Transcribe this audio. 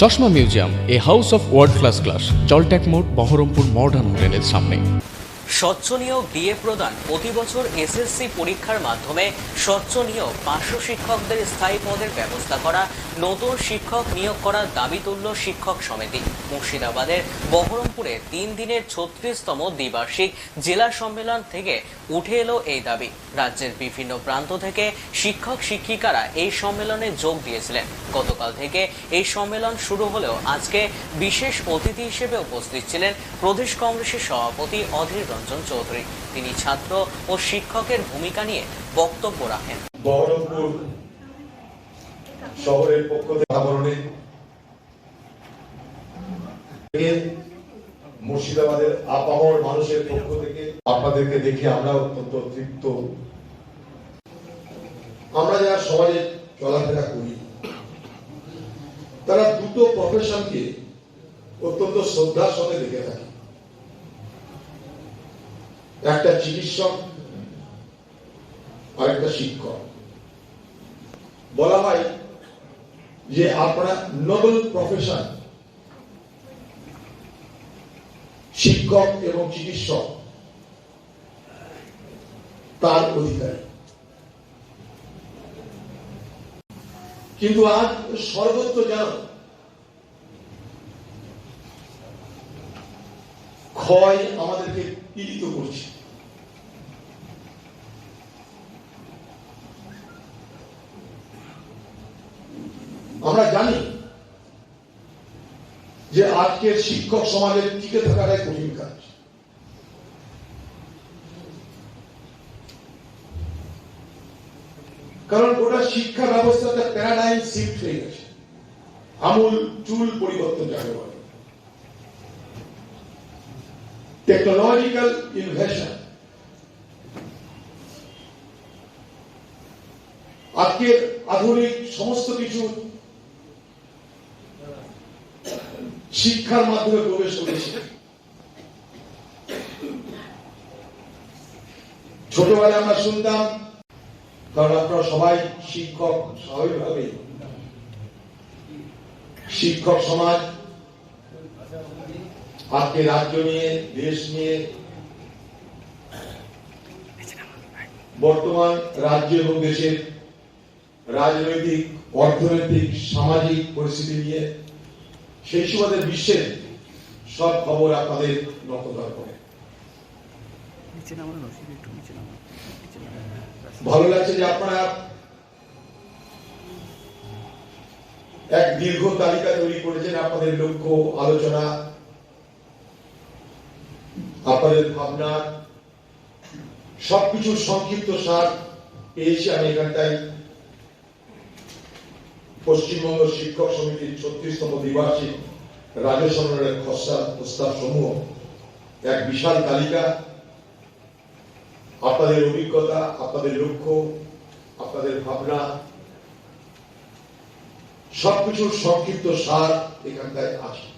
চশমা museum, a house of world class, জলট্যাক মোড়, বহরমপুর মডার্ন হোটেলের সামনে। স্বচ্ছ নিয়োগ ডিএ প্রদান। প্রতি বছর এসএসসি পরীক্ষার মাধ্যমে স্বচ্ছ নিয়োগ 500 শিক্ষকদের স্থায়ী পদের ব্যবস্থা করা, নতুন শিক্ষক নিয়োগ করার দাবি তুলল শিক্ষক সমিতি। মুর্শিদাবাদের বহরমপুরে 3 দিনের 36তম দ্বিবার্ষিক জেলা সম্মেলন থেকে উঠে এলো এই দাবি। রাজ্যের বিভিন্ন প্রান্ত থেকে শিক্ষক শিক্ষিকারা এই সম্মেলনে যোগ দিয়েছিলেন। গতকাল থেকে এই সম্মেলন শুরু হলেও আজকে বিশেষ অতিথি হিসেবে উপস্থিত ছিলেন প্রদেশ কংগ্রেসের সভাপতি অধীর রঞ্জন চৌধুরী। তিনি ছাত্র ও শিক্ষকের ভূমিকা নিয়ে বক্তব্য রাখেন। বহরমপুর শহরের পক্ষ থেকে, মুর্শিদাবাদের আপামর মানুষের পক্ষ থেকে আপনাদেরকে দেখে আমরা অত্যন্ত তৃপ্ত। আমরা যারা সমাজে চলাফেরা করি তারা দুটো প্রফেশনকে অত্যন্ত শ্রদ্ধার সাথে দেখে থাকি, একটা চিকিৎসক আর একটা শিক্ষক। বলা হয় যে আপনারা নোবেল প্রফেশন, শিক্ষক এবং চিকিৎসক তার অধিকারী। কিন্তু আজ সর্বত্র যেন ক্ষয় আমাদেরকে পীড়িত করছে। আমরা জানি যে আজকের শিক্ষক সমাজের টিকে থাকাটাই কঠিন কাজ। কারণ গোটা শিক্ষা ব্যবস্থাটা প্যারাডাইম শিফট হয়ে গেছে, আমূল চুল পরিবর্তন যাকে বলে। টেকনোলজিক্যাল ইনোভেশন আজকের আধুনিক সমস্ত কিছু শিক্ষার মাধ্যমে প্রবেশ করেছে। ছোটবেলায় আমরা শুনতাম, কারণ আপনারা সবাই শিক্ষক, স্বাভাবিকভাবে শিক্ষক সমাজ আজকে রাজ্য নিয়ে, দেশ নিয়ে, বর্তমান রাজ্য এবং দেশের রাজনৈতিক, অর্থনৈতিক, সামাজিক পরিস্থিতি নিয়ে সেই সুবাদে বিশ্বের সব খবর আপনাদের নজর করে। ভালো লাগছে যে আপনারা এক দীর্ঘ তালিকা তৈরি করেছেন। আপনাদের লক্ষ্য, আলোচনা, আপনাদের ভাবনা সবকিছুর সংক্ষিপ্ত সার পেয়েছি আমি এখানটাই। পশ্চিমবঙ্গ শিক্ষক সমিতির 36তম দ্বিবার্ষিক রাজ্য সম্মেলনের খসড়া প্রস্তাব সমূহ, এক বিশাল তালিকা। আপনাদের অভিজ্ঞতা, আপনাদের লক্ষ্য, আপনাদের ভাবনা সবকিছুর সংক্ষিপ্ত সার এখানটায় আছে।